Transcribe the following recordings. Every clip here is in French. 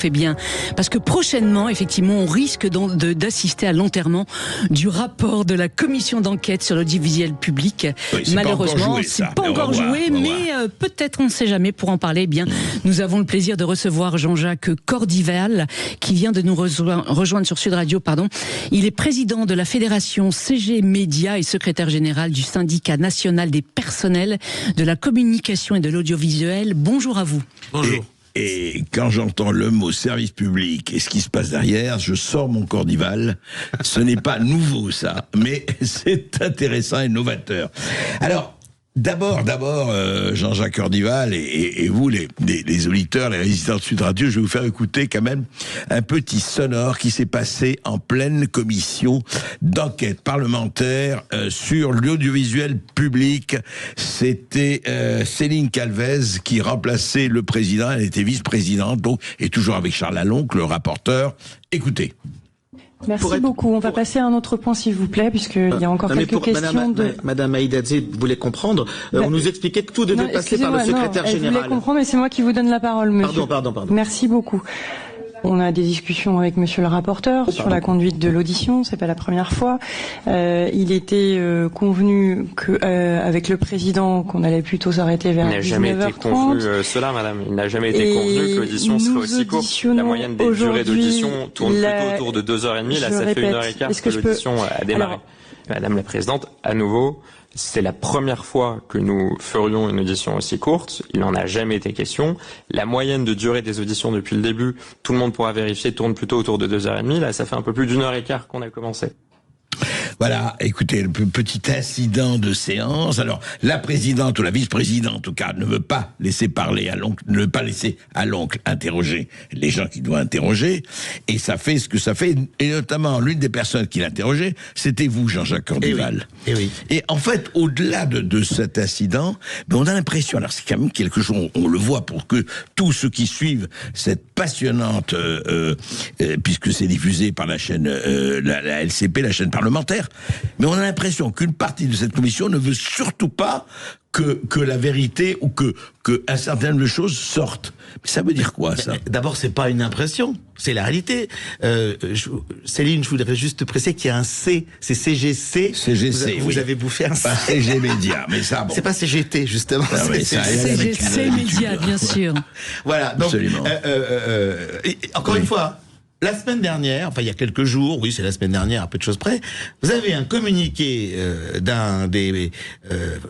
Fait bien, parce que prochainement, effectivement, on risque d'assister à l'enterrement du rapport de la commission d'enquête sur l'audiovisuel public. Oui, malheureusement, c'est pas encore joué, mais peut-être, on ne sait jamais. Pour en parler, eh bien, nous avons le plaisir de recevoir Jean-Jacques Cordival, qui vient de nous rejoindre sur Sud Radio. Il est président de la fédération CG Média et secrétaire général du syndicat national des personnels de la communication et de l'audiovisuel. Bonjour à vous. Bonjour. Et quand j'entends le mot service public et ce qui se passe derrière, je sors mon Cordival. Ce n'est pas nouveau, ça, mais c'est intéressant et novateur. Alors, d'abord, Jean-Jacques Cordival et vous, les auditeurs, les résidents de Sud Radio, je vais vous faire écouter quand même un petit sonore qui s'est passé en pleine commission d'enquête parlementaire sur l'audiovisuel public. C'était Céline Calvez qui remplaçait le président, elle était vice-présidente, donc, et toujours avec Charles Lalonde, le rapporteur. Écoutez. Merci beaucoup. On va passer à un autre point, s'il vous plaît, puisqu'il y a encore quelques questions. Madame Aïdadze voulait comprendre. On nous expliquait que tout devait passer par le secrétaire général. Elle voulait comprendre, mais c'est moi qui vous donne la parole, monsieur. Pardon. Merci beaucoup. On a des discussions avec monsieur le rapporteur sur la conduite de l'audition, c'est pas la première fois. Il était convenu que avec le président qu'on allait plutôt s'arrêter vers 19h30. Il n'a jamais été convenu cela, madame. Il n'a jamais été convenu que l'audition serait aussi courte. La moyenne des durées d'audition tourne plutôt autour de 2h30. Là, ça fait 1h15 que l'audition a démarré. Madame la présidente, à nouveau, c'est la première fois que nous ferions une audition aussi courte. Il n'en a jamais été question. La moyenne de durée des auditions depuis le début, tout le monde pourra vérifier, tourne plutôt autour de 2h30. Là, ça fait un peu plus d'1h15 qu'on a commencé. Voilà, écoutez, le petit incident de séance. Alors, la présidente ou la vice-présidente, en tout cas, ne veut pas laisser parler à l'oncle, ne veut pas laisser à l'oncle interroger les gens qu'il doit interroger. Et ça fait ce que ça fait. Et notamment, l'une des personnes qui l'interrogeait, c'était vous, Jean-Jacques Cordival. Et en fait, au-delà de cet incident, on a l'impression, alors c'est quand même quelque chose, on le voit pour que tous ceux qui suivent cette passionnante, puisque c'est diffusé par la chaîne, la LCP, la chaîne parlementaire, mais on a l'impression qu'une partie de cette commission ne veut surtout pas que la vérité ou que un certain nombre de choses sortent. Mais ça veut dire quoi, ça? D'abord, c'est pas une impression, c'est la réalité. Céline, je voudrais juste préciser qu'il y a un C, c'est CGC. CGC, vous avez bouffé un C. Pas CG Média, mais ça, bon. C'est pas CGT, justement. CGC Média, bien sûr. Voilà, donc, absolument. Encore une fois, la semaine dernière, enfin il y a quelques jours, oui c'est la semaine dernière, à peu de choses près, vous avez un communiqué d'un des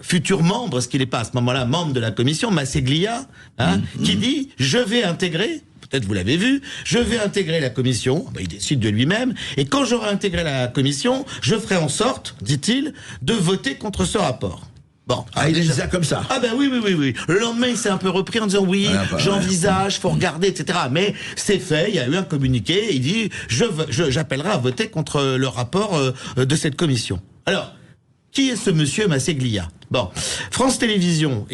futurs membres, ce qu'il n'est pas à ce moment-là membre de la commission, Masseglia, qui dit « Je vais intégrer », peut-être vous l'avez vu, « Je vais intégrer la commission », il décide de lui-même, « et quand j'aurai intégré la commission, je ferai en sorte, dit-il, de voter contre ce rapport ». Bon, il a dit ça comme ça. Ah ben oui. Le lendemain, il s'est un peu repris en disant oui, j'envisage, faut regarder, etc. Mais c'est fait, il y a eu un communiqué, il dit j'appellerai à voter contre le rapport de cette commission. Alors, qui est ce monsieur Masseglia? Bon, France Télévisions,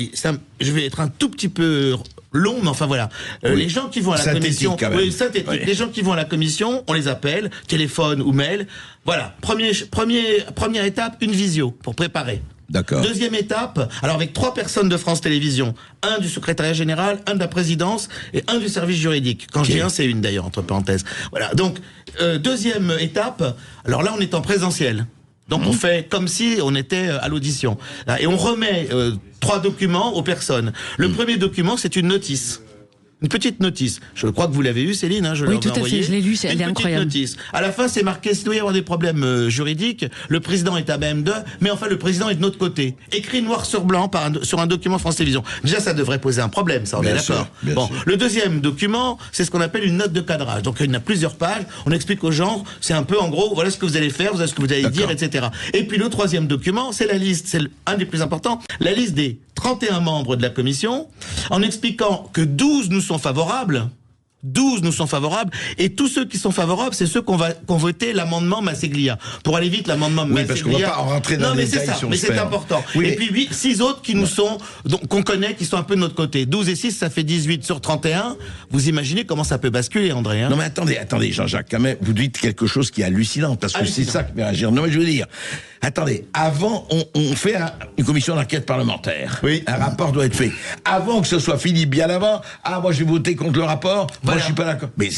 je vais être un tout petit peu long, mais enfin voilà. Les gens qui vont à la commission, les gens qui vont à la commission, on les appelle, téléphone ou mail. Voilà, première étape, une visio pour préparer. D'accord. Deuxième étape, alors avec 3 personnes de France Télévisions, un du secrétariat général, un de la présidence et un du service juridique. Quand je dis un, c'est une d'ailleurs, entre parenthèses. Voilà, donc deuxième étape, alors là on est en présentiel. Donc on fait comme si on était à l'audition. Et on remet 3 documents aux personnes. Le premier document, c'est une notice. Une petite notice. Je crois que vous l'avez eu, Céline. Oui, tout à fait, je l'ai lu, elle est incroyable. Une petite notice. À la fin, c'est marqué, s'il doit y avoir des problèmes juridiques, le président est à BM2, mais enfin, le président est de notre côté. Écrit noir sur blanc sur un document France Télévisions. Déjà, ça devrait poser un problème, ça, on est d'accord. Bon, le deuxième document, c'est ce qu'on appelle une note de cadrage. Donc, il y en a plusieurs pages. On explique aux gens, c'est un peu, en gros, voilà ce que vous allez faire, voilà ce que vous allez dire, etc. Et puis, le troisième document, c'est la liste, c'est un des plus importants, la liste des 31 membres de la commission, en expliquant que 12 nous sont favorables, 12 nous sont favorables, et tous ceux qui sont favorables, c'est ceux qu'on voté l'amendement Masseglia. Pour aller vite, l'amendement Masseglia. Parce qu'on va pas en rentrer dans les détails. Mais c'est important. Oui, et puis 6 autres qui nous sont, qu'on connaît, qui sont un peu de notre côté. 12 et 6, ça fait 18 sur 31. Vous imaginez comment ça peut basculer, André, hein? Non mais attendez, Jean-Jacques, quand même, vous dites quelque chose qui est hallucinant, parce que c'est ça qui fait réagir. Non mais je veux dire, attendez, avant, on fait une commission d'enquête parlementaire. Oui. Un rapport doit être fait. Avant que ce soit fini, bien avant, moi je vais voter contre le rapport, Moi, je suis pas d'accord. Mais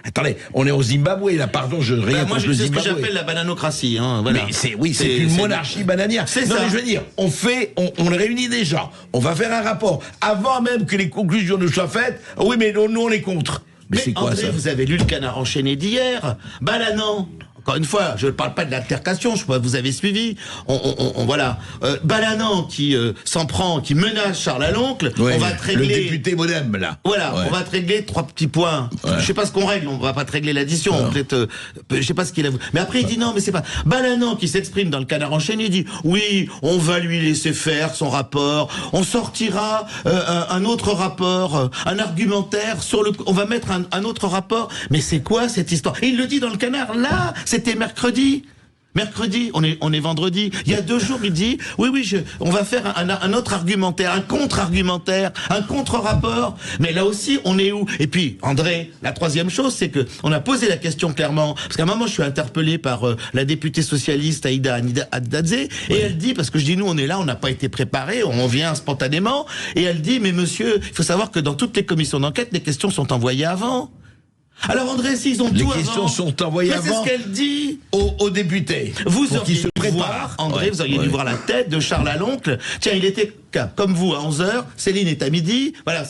attendez, on est au Zimbabwe, là, pardon, je rien contre le Zimbabwe. C'est ce que j'appelle la bananocratie, hein, voilà. Mais c'est une monarchie bananière. C'est ça. Non, mais je veux dire, on réunit des gens, on va faire un rapport, avant même que les conclusions ne soient faites, oui, mais nous, on est contre. Mais c'est quoi, André, ça? Vous avez lu le Canard enchaîné d'hier. Balanan. Encore une fois, je ne parle pas de l'altercation, je sais pas, vous avez suivi. Voilà. Balanan qui s'en prend, qui menace Charles Aloncle, ouais, on va te régler... Le député Modem, là. Voilà, on va te régler 3 petits points. Ouais. Je sais pas ce qu'on règle, on va pas te régler l'addition. Peut-être, je sais pas ce qu'il a... Mais après, il dit non, mais c'est pas... Balanan qui s'exprime dans le Canard enchaîné, il dit oui, on va lui laisser faire son rapport, on sortira un autre rapport, un argumentaire sur le... On va mettre un autre rapport. Mais c'est quoi cette histoire? Et il le dit dans le Canard, là, c'était mercredi. Mercredi, on est vendredi. Il y a 2 jours, il dit oui, on va faire un autre argumentaire, un contre-argumentaire, un contre-rapport. Mais là aussi, on est où? Et puis, André, la 3e chose, c'est que on a posé la question clairement, parce qu'à un moment, je suis interpellé par la députée socialiste Aïda Haddadze, et elle dit, parce que je dis nous, on est là, on n'a pas été préparés, on vient spontanément, et elle dit mais monsieur, il faut savoir que dans toutes les commissions d'enquête, les questions sont envoyées avant. Alors André, s'ils ont les tout questions avant, sont envoyées avant. C'est ce qu'elle dit aux députés. Vous auriez dû voir, André, vous auriez dû voir la tête de Charles Aloncle. Tiens, il était comme vous à 11h, Céline est à midi, voilà,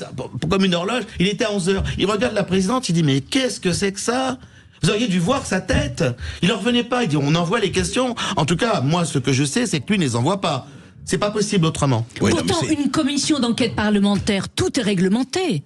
comme une horloge, il était à 11h. Il regarde la présidente, il dit mais qu'est-ce que c'est que ça? Vous auriez dû voir sa tête. Il en revenait pas, il dit on envoie les questions. En tout cas, moi ce que je sais, c'est que lui ne les envoie pas. C'est pas possible autrement. Oui, pourtant, une commission d'enquête parlementaire, tout est réglementé.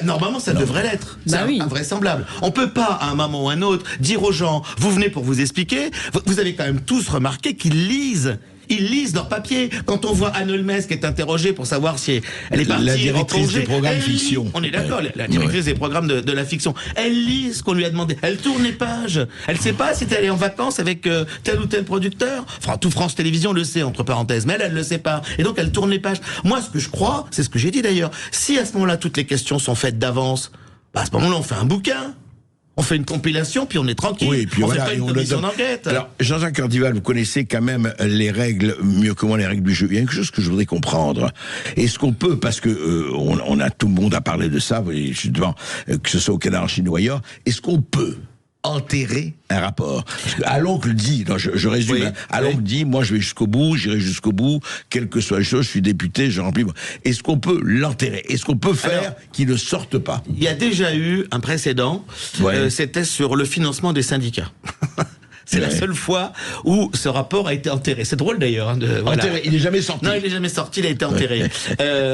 Normalement, ça devrait l'être. C'est invraisemblable. On peut pas, à un moment ou à un autre, dire aux gens, vous venez pour vous expliquer. Vous avez quand même tous remarqué qu'ils lisent. Ils lisent leur papier. Quand on voit Anne Holmes qui est interrogée pour savoir si elle est partie la directrice en congé, des programmes fiction. On est d'accord, la directrice des programmes de la fiction. Elle lit ce qu'on lui a demandé. Elle tourne les pages. Elle sait pas si elle est en vacances avec tel ou tel producteur. Enfin, tout France Télévisions le sait, entre parenthèses. Mais elle le sait pas. Et donc, elle tourne les pages. Moi, ce que je crois, c'est ce que j'ai dit d'ailleurs. Si à ce moment-là, toutes les questions sont faites d'avance, à ce moment-là, on fait un bouquin. On fait une compilation, puis on est tranquille. Oui, puis on voilà, fait pas une commission d'enquête. Alors, Jean-Jacques Cordival, vous connaissez quand même les règles, mieux que moi, les règles du jeu. Il y a quelque chose que je voudrais comprendre. Est-ce qu'on peut, parce que on a tout le monde à parler de ça, justement, que ce soit au Canard enchaîné ou ailleurs, est-ce qu'on peut enterrer un rapport? Parce que Aloncle dit, je résume, Aloncle dit, moi je vais jusqu'au bout, j'irai jusqu'au bout, quelle que soit la chose, je suis député, je remplis. Est-ce qu'on peut l'enterrer? Est-ce qu'on peut faire qu'il ne sorte pas? Il y a déjà eu un précédent, c'était sur le financement des syndicats. C'est la seule fois où ce rapport a été enterré. C'est drôle d'ailleurs. Enterré, il n'est jamais sorti. Non, il n'est jamais sorti, il a été enterré.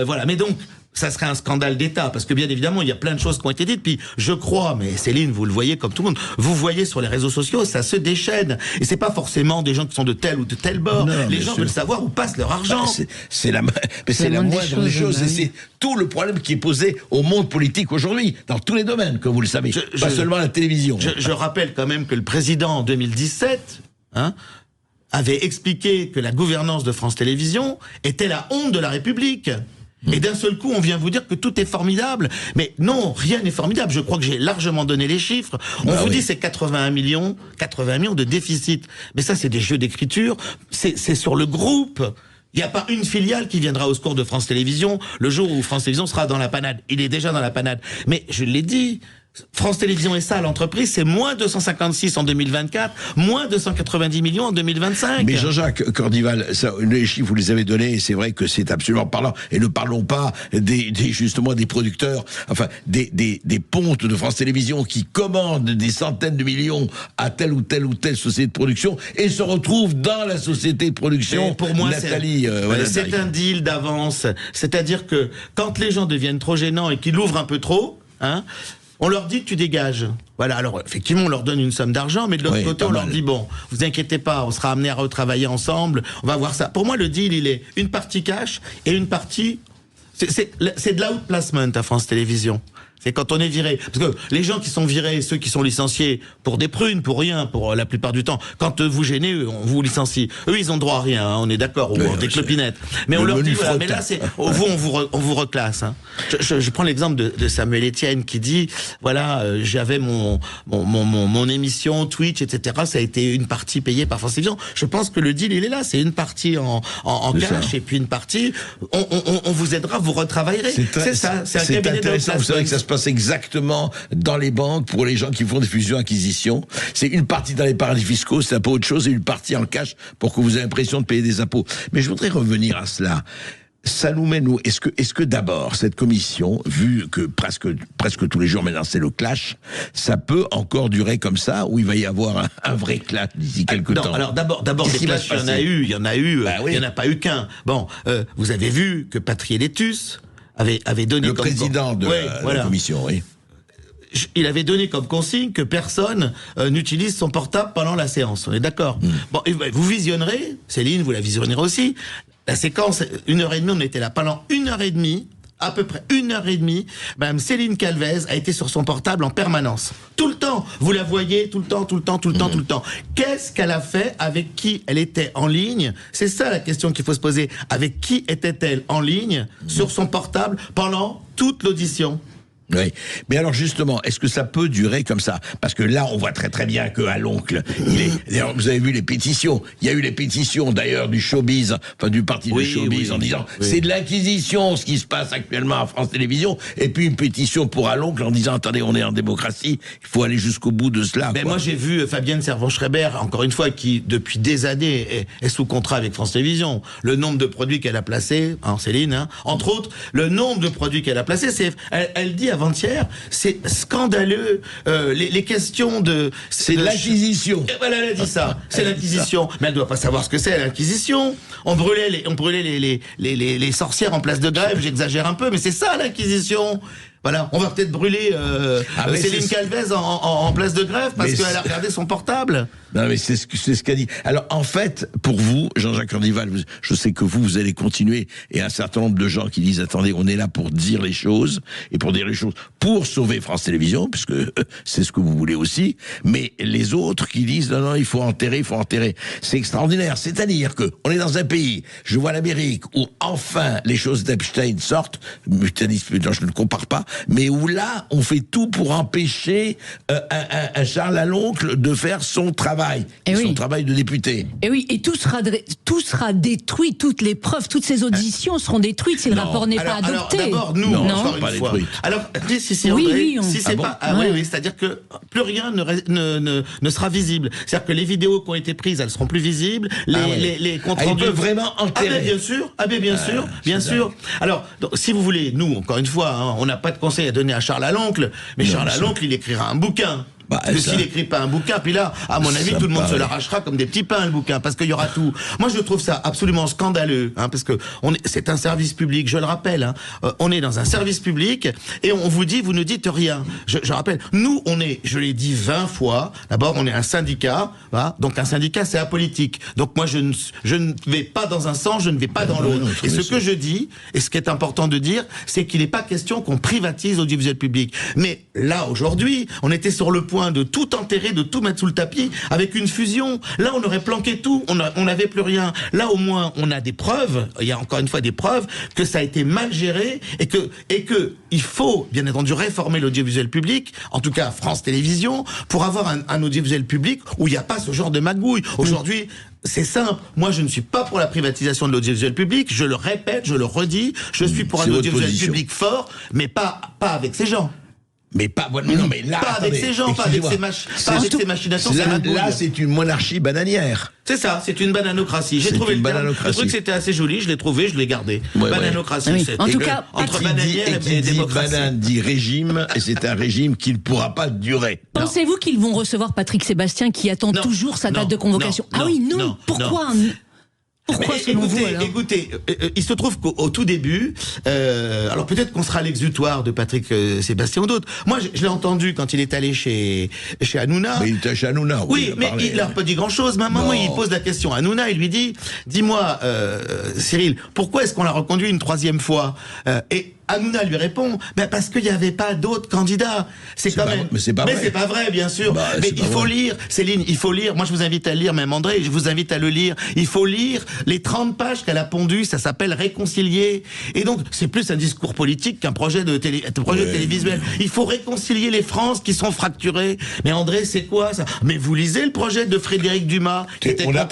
Voilà, mais donc... ça serait un scandale d'État, parce que bien évidemment, il y a plein de choses qui ont été dites, puis je crois, mais Céline, vous le voyez comme tout le monde, vous voyez sur les réseaux sociaux, ça se déchaîne, et c'est pas forcément des gens qui sont de tel ou de tel bord, les gens veulent savoir où passe leur argent. C'est la moindre des choses, et c'est tout le problème qui est posé au monde politique aujourd'hui, dans tous les domaines, comme vous le savez, pas seulement la télévision. Je rappelle quand même que le président, en 2017, avait expliqué que la gouvernance de France Télévisions était la honte de la République. Et d'un seul coup, on vient vous dire que tout est formidable. Mais non, rien n'est formidable. Je crois que j'ai largement donné les chiffres. On vous dit c'est 81 millions de déficit. Mais ça, c'est des jeux d'écriture. C'est sur le groupe. Il n'y a pas une filiale qui viendra au secours de France Télévisions le jour où France Télévisions sera dans la panade. Il est déjà dans la panade. Mais je l'ai dit, France Télévisions et ça, l'entreprise, c'est moins 256 en 2024, moins 290 millions en 2025. Mais Jean-Jacques Cordival, les chiffres, vous les avez donnés, et c'est vrai que c'est absolument parlant. Et ne parlons pas justement des producteurs, enfin, des pontes de France Télévisions qui commandent des centaines de millions à telle ou telle société de production et se retrouvent dans la société de production. Et pour moi, Nathalie, c'est un deal d'avance. C'est-à-dire que quand les gens deviennent trop gênants et qu'ils l'ouvrent un peu trop, on leur dit que tu dégages. Voilà, alors effectivement, on leur donne une somme d'argent, mais de l'autre côté, on leur dit, bon, vous inquiétez pas, on sera amenés à retravailler ensemble, on va voir ça. Pour moi, le deal, il est une partie cash et une partie... C'est de l'outplacement à France Télévisions. C'est quand on est viré. Parce que les gens qui sont virés, ceux qui sont licenciés pour des prunes, pour rien, pour la plupart du temps, quand vous gênez, on vous licencie. Eux, ils ont droit à rien, on est d'accord, ou des clopinettes. Mais on leur dit, voilà, mais là, c'est, on vous reclasse. Je prends l'exemple de Samuel Etienne qui dit, voilà, j'avais mon émission Twitch, etc. Ça a été une partie payée par France Télévisions. Je pense que le deal, il est là. C'est une partie en cash et puis une partie, on vous aidera, vous retravaillerez. C'est ça. C'est un cabinet intéressant. Vous savez que ça se passe passe exactement dans les banques pour les gens qui font des fusions-acquisitions. C'est une partie dans les paradis fiscaux, c'est un peu autre chose, et une partie en cash pour que vous ayez l'impression de payer des impôts. Mais je voudrais revenir à cela. Ça nous mène où ? Est-ce que d'abord, cette commission, vu que presque tous les jours maintenant c'est le clash, ça peut encore durer comme ça, ou il va y avoir un vrai clash d'ici quelques temps ? Alors d'abord des clashs, il y en a eu, il n'y en a pas eu qu'un. Bon, vous avez vu que Patriélétus avait donné... Le président de la commission, oui. Il avait donné comme consigne que personne n'utilise son portable pendant la séance. On est d'accord ? Bon, vous visionnerez, Céline, vous la visionnerez aussi. La séquence, 1h30, on était là. Pendant 1h30, à peu près 1h30, Mme Céline Calvez a été sur son portable en permanence. Tout le temps. Vous la voyez tout le temps. Qu'est-ce qu'elle a fait? Avec qui elle était en ligne? C'est ça la question qu'il faut se poser. Avec qui était-elle en ligne sur son portable pendant toute l'audition? Oui, mais alors justement, est-ce que ça peut durer comme ça? Parce que là, on voit très très bien que à l'oncle, d'ailleurs, vous avez vu les pétitions. Il y a eu les pétitions d'ailleurs du showbiz, enfin du parti du showbiz, en disant c'est de l'inquisition ce qui se passe actuellement à France Télévisions. Et puis une pétition pour à l'oncle en disant attendez, on est en démocratie, il faut aller jusqu'au bout de cela. Mais moi j'ai vu Fabienne Servan-Schreiber, encore une fois, qui depuis des années est sous contrat avec France Télévisions. Le nombre de produits qu'elle a placés, Céline, entre autres, le nombre de produits qu'elle a placés, elle dit avant-hier, c'est scandaleux. Les questions de... C'est de l'acquisition. Voilà, elle a dit ça. C'est l'acquisition. Mais elle doit pas savoir ce que c'est, l'acquisition. On brûlait les sorcières en place de grève, j'exagère un peu, mais c'est ça, l'acquisition. Voilà, on va peut-être brûler Céline Calvez en place de grève parce qu'elle a regardé son portable. Non, mais c'est ce qu'a dit. Alors, en fait, pour vous, Jean-Jacques Cordival, je sais que vous allez continuer, et un certain nombre de gens qui disent, attendez, on est là pour dire les choses, et pour dire les choses pour sauver France Télévisions, puisque c'est ce que vous voulez aussi, mais les autres qui disent, non, il faut enterrer. C'est extraordinaire. C'est-à-dire que on est dans un pays, je vois l'Amérique, où enfin les choses d'Epstein sortent, je ne compare pas, mais où là, on fait tout pour empêcher un Charles Aloncle de faire son travail, son travail de député. Et oui, et tout sera détruit, toutes les preuves, toutes ces auditions seront détruites si le rapport n'est pas adopté. Alors d'abord, nous, encore une fois. Alors, si André, si c'est pas... Oui, c'est-à-dire que plus rien ne sera visible. C'est-à-dire que les vidéos qui ont été prises, elles seront plus visibles, les comptes rendus... Ils peuvent vraiment enterrer. Bien sûr. Alors, donc, si vous voulez, nous, encore une fois, on n'a pas de conseil à donner à Charles Aloncle, mais Charles Aloncle, il écrira un bouquin. Parce que s'il n'écrit pas un bouquin, puis là, à mon avis, tout le monde se l'arrachera comme des petits pains, le bouquin, parce qu'il y aura tout. Moi, je trouve ça absolument scandaleux, parce que c'est un service public, je le rappelle, on est dans un service public, et on vous dit, vous ne dites rien. Je rappelle, nous, je l'ai dit 20 fois, d'abord, on est un syndicat, donc un syndicat, c'est apolitique. Donc moi, je ne vais pas dans un sens, je ne vais pas dans l'autre. Et ce que je dis, et ce qui est important de dire, c'est qu'il n'est pas question qu'on privatise l'audiovisuel public. Mais là, aujourd'hui, on était sur le point de tout enterrer, de tout mettre sous le tapis avec une fusion. Là, on aurait planqué tout, on n'avait plus rien. Là, au moins, on a des preuves, il y a encore une fois des preuves que ça a été mal géré et que il faut, bien entendu, réformer l'audiovisuel public, en tout cas France Télévisions, pour avoir un audiovisuel public où il n'y a pas ce genre de magouille. Aujourd'hui, c'est simple. Moi, je ne suis pas pour la privatisation de l'audiovisuel public. Je le répète, je le redis. Je suis pour un audiovisuel public fort, mais pas avec ces gens. Mais pas, mais là, pas avec ces gens, pas avec ces machinations. Là, c'est une monarchie bananière. C'est ça, c'est une bananocratie. J'ai trouvé le truc que c'était assez joli, je l'ai trouvé, je l'ai gardé. Bananocratie. Oui. En tout cas, entre bananière et démocratie. Banane dit régime, et c'est un régime qui ne pourra pas durer. Pensez-vous qu'ils vont recevoir Patrick Sébastien qui attend toujours sa date de convocation? Pourquoi Écoutez, il se trouve qu'au tout début, alors peut-être qu'on sera l'exutoire de Patrick Sébastien ou d'autres. Moi, je l'ai entendu quand il est allé chez Hanouna. Mais il était chez Hanouna. Oui, mais il n'a pas dit grand-chose. Maman, il pose la question à Hanouna, il lui dit, dis-moi, Cyril, pourquoi est-ce qu'on l'a reconduit une 3e fois? Et Hanouna lui répond, parce qu'il n'y avait pas d'autres candidats. Mais c'est pas vrai, bien sûr. Mais il faut lire, Céline, il faut lire. Moi, je vous invite à lire, même André, je vous invite à le lire. Il faut lire les 30 pages qu'elle a pondues, ça s'appelle Réconcilier. Et donc, c'est plus un discours politique qu'un projet de télévisuel. Il faut réconcilier les Frances qui sont fracturées. Mais André, c'est quoi ça? Mais vous lisez le projet de Frédéric Dumas, qui était on a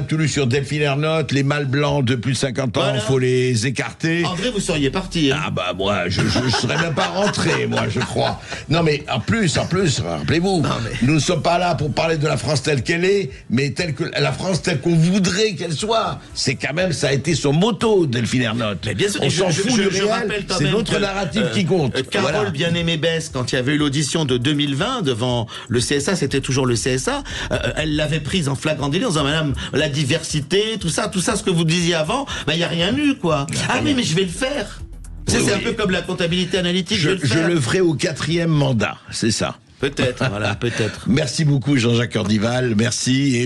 tout lu sur Delphine Ernotte, les mâles blancs de plus de 50 ans, il faut les écarter. André, vous seriez parti. Ah bah moi, je serais même pas rentré, moi, je crois. Non mais en plus, rappelez-vous, nous ne sommes pas là pour parler de la France telle qu'elle est, mais la France telle qu'on voudrait qu'elle soit. C'est quand même, ça a été son motto, Delphine Ernotte. Mais bien sûr, on s'en fout du réel, c'est notre narrative qui compte. Carole Bien-Aimée Besse, quand il y avait eu l'audition de 2020 devant le CSA, c'était toujours le CSA, elle l'avait prise en flagrant délit en disant, madame, la diversité, tout ça, ce que vous disiez avant, il n'y a rien eu, quoi. Mais je vais le faire. C'est un peu comme la comptabilité analytique. Je le ferai au 4e mandat, c'est ça. Peut-être, voilà, peut-être. Merci beaucoup Jean-Jacques Cordival, merci.